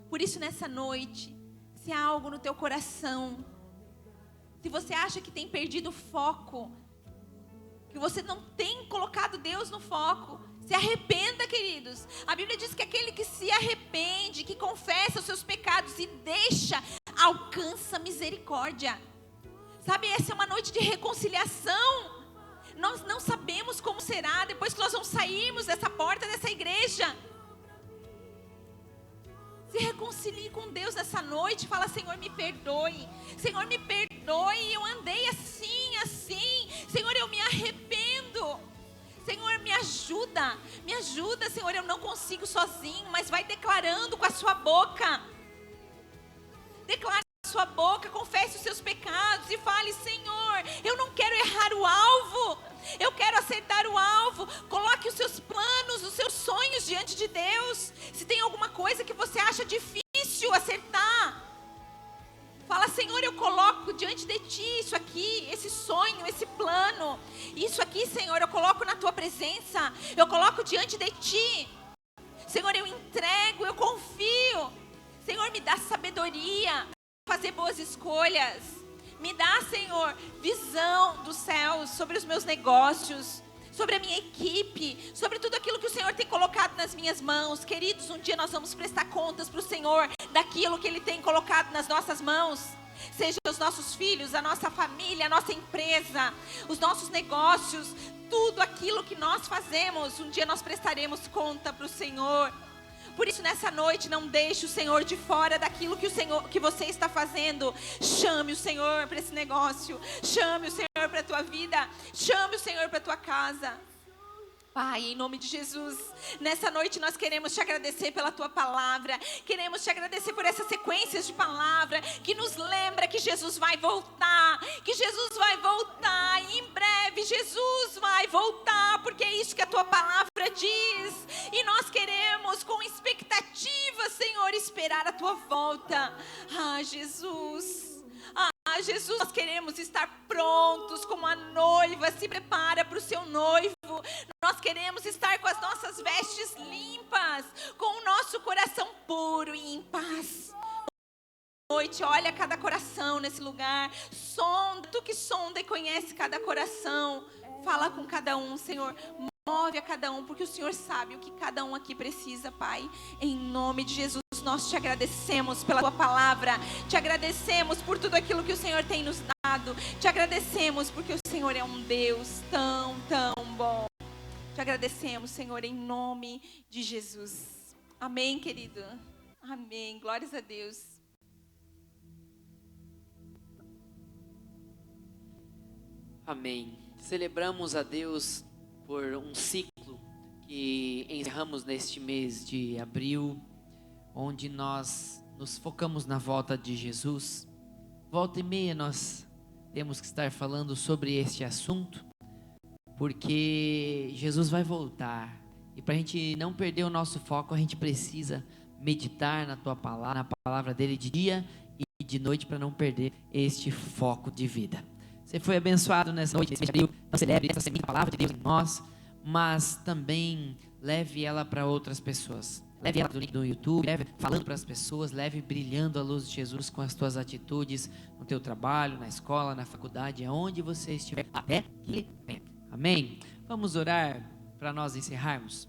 Por isso, nessa noite, se há algo no teu coração, se você acha que tem perdido o foco, que você não tem colocado Deus no foco, se arrependa, queridos. A Bíblia diz que aquele que se arrepende, que confessa os seus pecados e deixa, alcança misericórdia. Sabe, essa é uma noite de reconciliação. Nós não sabemos como será depois que nós vamos sairmos dessa porta, dessa igreja. Se reconcilie com Deus nessa noite. Fala: Senhor, me perdoe. Senhor, me perdoe. Eu andei assim, assim. Senhor, eu me arrependo. Senhor, me ajuda. Me ajuda, Senhor. Eu não consigo sozinho. Mas vai declarando com a sua boca. Declare com a sua boca. Confesse os seus pecados e fale: Senhor, eu não quero errar o alvo. Eu quero acertar o alvo. Coloque os seus planos, os seus sonhos diante de Deus. Se tem alguma coisa que você acha difícil acertar, fala: Senhor, eu coloco diante de Ti isso aqui, esse sonho, esse plano. Isso aqui, Senhor, eu coloco na Tua presença. Eu coloco diante de Ti. Senhor, eu entrego, eu confio. Senhor, me dá sabedoria para fazer boas escolhas. Me dá, Senhor, visão dos céus sobre os meus negócios, sobre a minha equipe, sobre tudo aquilo que o Senhor tem colocado nas minhas mãos. Queridos, um dia nós vamos prestar contas para o Senhor daquilo que Ele tem colocado nas nossas mãos. Seja os nossos filhos, a nossa família, a nossa empresa, os nossos negócios, tudo aquilo que nós fazemos, um dia nós prestaremos conta para o Senhor. Por isso, nessa noite, não deixe o Senhor de fora daquilo que você está fazendo. Chame o Senhor para esse negócio. Chame o Senhor para a tua vida. Chame o Senhor para a tua casa. Pai, em nome de Jesus, nessa noite nós queremos te agradecer pela tua palavra, queremos te agradecer por essas sequências de palavra que nos lembra que Jesus vai voltar, e em breve Jesus vai voltar, porque é isso que a tua palavra diz, e nós queremos com expectativa, Senhor, esperar a tua volta. Jesus, nós queremos estar prontos como a noiva se prepara para o seu noivo. Nós queremos estar com as nossas vestes limpas, com o nosso coração puro e em paz. Noite, olha cada coração nesse lugar, sonda, tu que sonda e conhece cada coração, fala com cada um, Senhor. Move a cada um, porque o Senhor sabe o que cada um aqui precisa, Pai. Em nome de Jesus, nós te agradecemos pela tua palavra. Te agradecemos por tudo aquilo que o Senhor tem nos dado. Te agradecemos porque o Senhor é um Deus tão, tão bom. Te agradecemos, Senhor, em nome de Jesus. Amém, querido? Amém. Glórias a Deus. Amém. Celebramos a Deus por um ciclo que encerramos neste mês de abril, onde nós nos focamos na volta de Jesus. Volta e meia nós temos que estar falando sobre este assunto, porque Jesus vai voltar. E para a gente não perder o nosso foco, a gente precisa meditar na tua palavra, na palavra dele de dia e de noite, para não perder este foco de vida. Você foi abençoado nessa noite, nesse mês de abril. Não celebre essa semente da palavra de Deus em nós, mas também leve ela para outras pessoas. Leve ela para o link do YouTube, leve falando para as pessoas, leve brilhando a luz de Jesus com as tuas atitudes, no teu trabalho, na escola, na faculdade, aonde você estiver, até que Ele venha. Amém? Vamos orar para nós encerrarmos.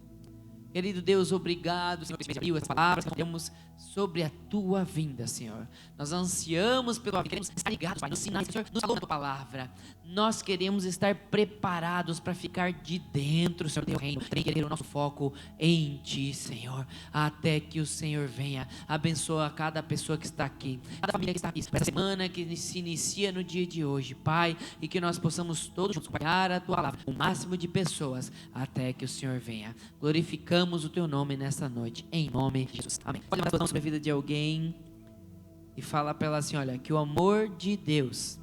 Querido Deus, obrigado, Senhor, por esse mês de abril, essas palavras que temos sobre a tua vinda, Senhor. Nós ansiamos pela tua vinda, queremos estar ligados, Pai, nos sinais, Senhor, nos falou na tua palavra. Nós queremos estar preparados para ficar de dentro, Senhor, do teu reino, também querer o nosso foco em ti, Senhor, até que o Senhor venha. Abençoa cada pessoa que está aqui, cada família que está aqui, essa semana que se inicia no dia de hoje, Pai, e que nós possamos todos juntos compartilhar a tua palavra, o máximo de pessoas, até que o Senhor venha. Glorificamos o teu nome nessa noite, em nome de Jesus. Amém. Pode levantar a mão sobre a vida de alguém e fala para ela assim: olha, que o amor de Deus,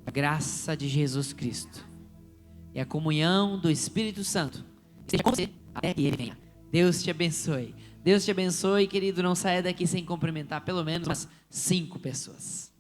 a graça de Jesus Cristo e a comunhão do Espírito Santo esteja com você até que Ele venha. Deus te abençoe. Deus te abençoe, querido. Não saia daqui sem cumprimentar pelo menos umas 5 pessoas.